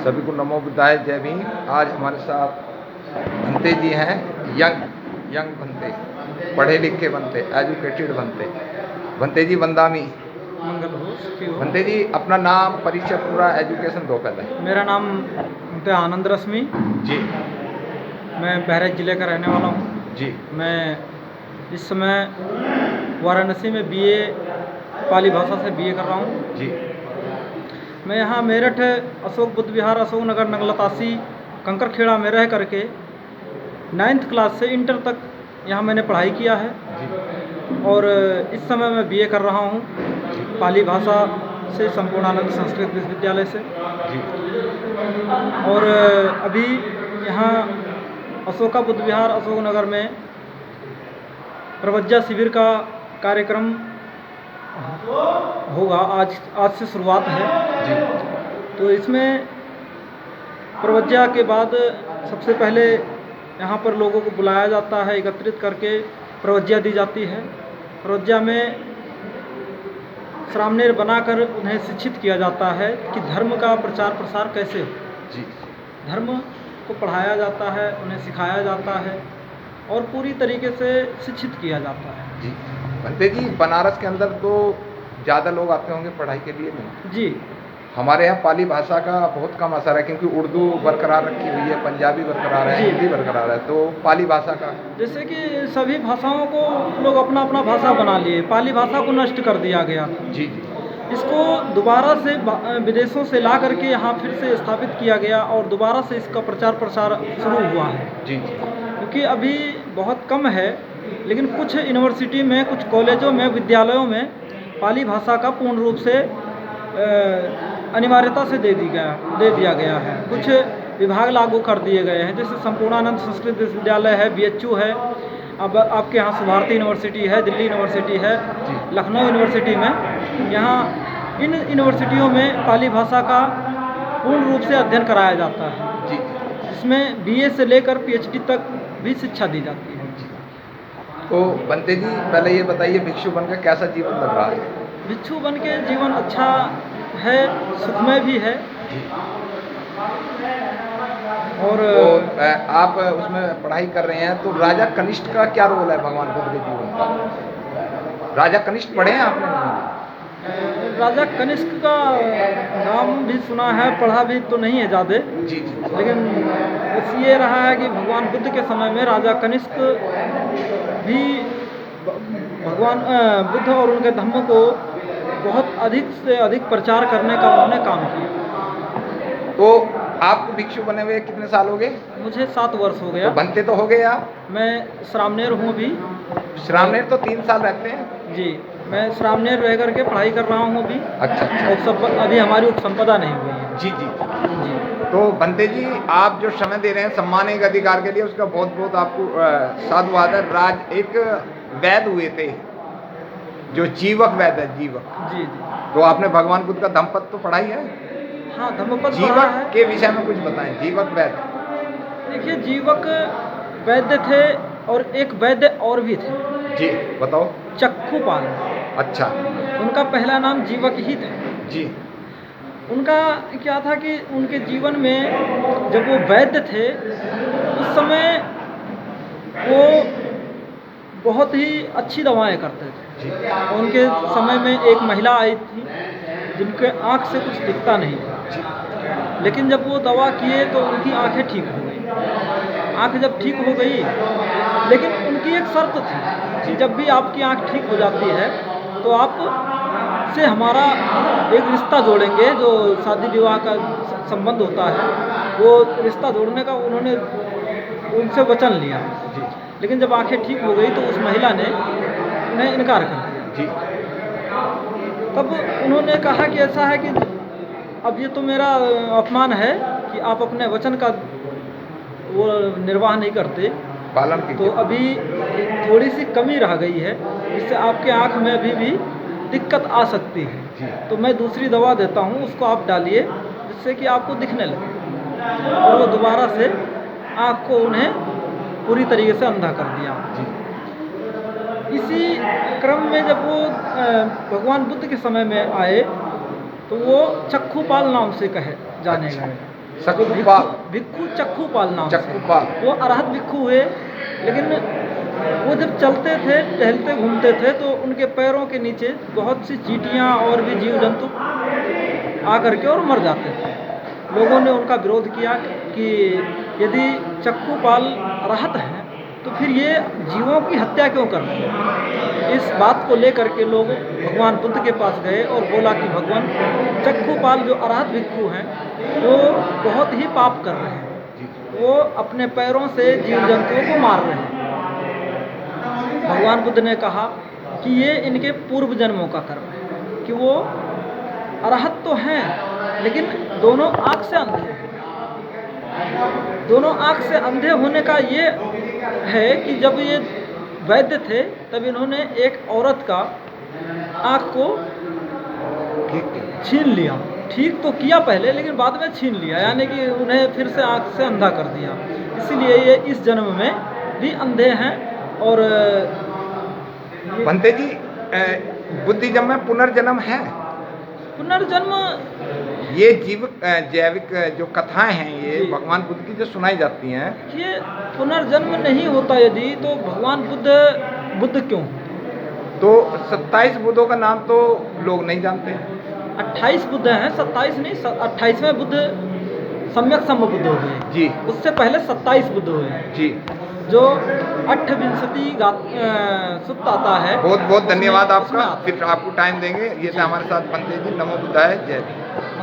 सभी को नमो बुद्धाय, जय भीम। आज हमारे साथ भंते जी हैं, यंग भंते, पढ़े लिखे बनते, एजुकेटेड बनते। भंते जी वंदामी। मंगल हो, सुखी हो। भंते जी अपना नाम, परिचय, पूरा एजुकेशन दो पहले। मेरा नाम भंते आनंद रश्मि जी मैं बहराइच जिले का रहने वाला हूँ। जी मैं इस समय वाराणसी में बीए पाली भाषा से बीए कर रहा हूँ। जी मैं यहाँ मेरठ अशोक बुद्ध विहार, अशोक नगर, नगलतासी, कंकरखेड़ा में रह करके 9th क्लास से इंटर तक यहाँ मैंने पढ़ाई किया है। जी और इस समय मैं बीए कर रहा हूँ पाली भाषा से, संपूर्णानंद संस्कृत विश्वविद्यालय से। जी और अभी यहाँ अशोका बुद्ध विहार, अशोक नगर में प्रवज्जा शिविर का कार्यक्रम होगा। आज से शुरुआत है। जी तो इसमें प्रवज्जा के बाद सबसे पहले यहाँ पर लोगों को बुलाया जाता है, एकत्रित करके प्रवज्जा दी जाती है। प्रवज्जा में सामनेर बनाकर उन्हें शिक्षित किया जाता है कि धर्म का प्रचार प्रसार कैसे हो। जी धर्म को पढ़ाया जाता है, उन्हें सिखाया जाता है और पूरी तरीके से शिक्षित किया जाता है। जी भंते जी, बनारस के अंदर तो ज़्यादा लोग आते होंगे पढ़ाई के लिए नहीं? जी, हमारे यहाँ पाली भाषा का बहुत कम असर है, क्योंकि उर्दू बरकरार रखी हुई है, पंजाबी बरकरार है, जी। हिंदी बरकरार है, तो पाली भाषा का जैसे कि सभी भाषाओं को लोग अपना अपना भाषा बना लिए, पाली भाषा को नष्ट कर दिया गया। जी जी इसको दोबारा से विदेशों से ला करके यहाँ फिर से स्थापित किया गया और दोबारा से इसका प्रचार प्रसार शुरू हुआ है। जी जी क्योंकि अभी बहुत कम है, लेकिन कुछ यूनिवर्सिटी में, कुछ कॉलेजों में, विद्यालयों में पाली भाषा का पूर्ण रूप से अनिवार्यता से दे दिया गया है। कुछ विभाग लागू कर दिए गए हैं, जैसे संपूर्णानंद संस्कृत विश्वविद्यालय है, BHU है, अब आपके यहाँ सुभारती यूनिवर्सिटी है, दिल्ली यूनिवर्सिटी है, लखनऊ यूनिवर्सिटी में। यहाँ इन यूनिवर्सिटियों में पाली भाषा का पूर्ण रूप से अध्ययन कराया जाता है। जी इसमें BA से लेकर PhD तक भी शिक्षा दी जाती है। तो बंते जी पहले ये बताइए, भिक्षु बनकर कैसा जीवन लग रहा है? भिक्षु बन के जीवन अच्छा है, सुखमय भी है। और आप उसमें पढ़ाई कर रहे हैं, तो राजा कनिष्ठ का क्या रोल है भगवान बुद्ध के जीवन का? राजा कनिष्ठ पढ़े हैं आपने? नहीं? राजा कनिष्क का नाम भी सुना है, पढ़ा भी तो नहीं है ज़्यादा। जी जी लेकिन बस ये रहा है कि भगवान बुद्ध के समय में राजा कनिष्क भी भगवान बुद्ध और उनके धम्म को बहुत अधिक से अधिक प्रचार करने का उन्होंने काम किया। तो आपको भिक्षु बने हुए कितने साल हो गए? मुझे 7 वर्ष हो गया। तो बनते तो हो गए आप? मैं श्रामनेर हूँ अभी। श्रामनेर तो 3 साल रहते हैं? जी, मैं श्रामनेर रह करके पढ़ाई कर रहा हूँ अभी। अच्छा अच्छा। अभी हमारी उपसंपदा नहीं हुई है। जी जी जी, तो बंते जी, आप जो समय दे रहे हैं सम्मानिक अधिकार के लिए, उसका बहुत बहुत आपको साधुवाद है। एक वैद्य हुए थे, जो जीवक वैद्य है, जीवक। जी। तो आपने भगवान बुद्ध का धम्मपद तो पढ़ाई है? हाँ, धम्मपद पढ़ा जीवक है। के विषय में कुछ बताएं। जीवक वैद्य। देखिए, जीवक वैद्य थे और एक वैद्य और भी थे। जी बताओ। चक्षुपाल। अच्छा। उनका पहला नाम जीवक ही था। जी उनका क्या था कि उनके जीवन में जब वो वैद्य थे, उस समय वो बहुत ही अच्छी दवाएं करते थे। जी उनके समय में एक महिला आई थी जिनके आँख से कुछ दिखता नहीं था, जी लेकिन जब वो दवा किए तो उनकी आंखें ठीक हो गई। आँख जब ठीक हो गई, लेकिन उनकी एक शर्त थी कि जब भी आपकी आँख ठीक हो जाती है तो आप से हमारा एक रिश्ता जोड़ेंगे, जो शादी विवाह का संबंध होता है, वो रिश्ता जोड़ने का उन्होंने उनसे वचन लिया। जी लेकिन जब आंखें ठीक हो गई तो उस महिला ने उन्हें इनकार कर दिया। जी तब उन्होंने कहा कि ऐसा है कि अब ये तो मेरा अपमान है कि आप अपने वचन का वो निर्वाह नहीं करते, पालन तो कीजिए। अभी थोड़ी सी कमी रह गई है, जिससे आपके आँख में अभी भी दिक्कत आ सकती है। जी तो मैं दूसरी दवा देता हूँ, उसको आप डालिए, जिससे कि आपको दिखने लगे। और वो दोबारा से आँख को उन्हें पूरी तरीके से अंधा कर दिया। जी इसी क्रम में जब वो भगवान बुद्ध के समय में आए तो वो चक्षुपाल नाम से जाने गए। चक्कुपाल। भिक्खु चक्खुपाल नाम से। चक्कुपाल। वो अरहत भिक्खु हुए, लेकिन वो जब चलते थे, टहलते घूमते थे, तो उनके पैरों के नीचे बहुत सी चींटियाँ और भी जीव जंतु आकर के और मर जाते थे। लोगों ने उनका विरोध किया कि यदि चक्कुपाल अरहत हैं तो फिर ये जीवों की हत्या क्यों कर रहे हैं। इस बात को लेकर के लोग भगवान बुद्ध के पास गए और बोला कि भगवान, चक्कुपाल जो अरहत भिक्खु हैं वो बहुत ही पाप कर रहे हैं, वो अपने पैरों से जीव जंतुओं को मार रहे हैं। भगवान बुद्ध ने कहा कि ये इनके पूर्व जन्मों का कर्म है, कि वो अरहत तो हैं लेकिन दोनों आँख से अंधे हैं। दोनों आँख से अंधे होने का ये है कि जब ये वैद्य थे तब इन्होंने एक औरत का आँख को छीन लिया। ठीक तो किया पहले, लेकिन बाद में छीन लिया, यानी कि उन्हें फिर से आँख से अंधा कर दिया। इसलिए ये इस जन्म में भी अंधे हैं। और बनते जी, बुद्धिज्म में पुनर्जन्म है? पुनर्जन्म, ये जैविक जो कथाएं हैं ये जी। भगवान बुद्ध की जो सुनाई जाती हैं, ये पुनर्जन्म नहीं होता यदि, तो भगवान बुद्ध क्यों? तो 27 बुद्धों का नाम तो लोग नहीं जानते। 28 बुद्ध हैं, 27 नहीं। 28वें बुद्ध सम्यक संबुद्ध हो गए जी उससे पहले 27 बुद्ध हुए, जी। जो 28 सुत्त आता है। बहुत बहुत धन्यवाद उसमें आपका। आता है। फिर आपको टाइम देंगे। ये थे हमारे साथ पंडित जी। नमो बुद्धाय। जय।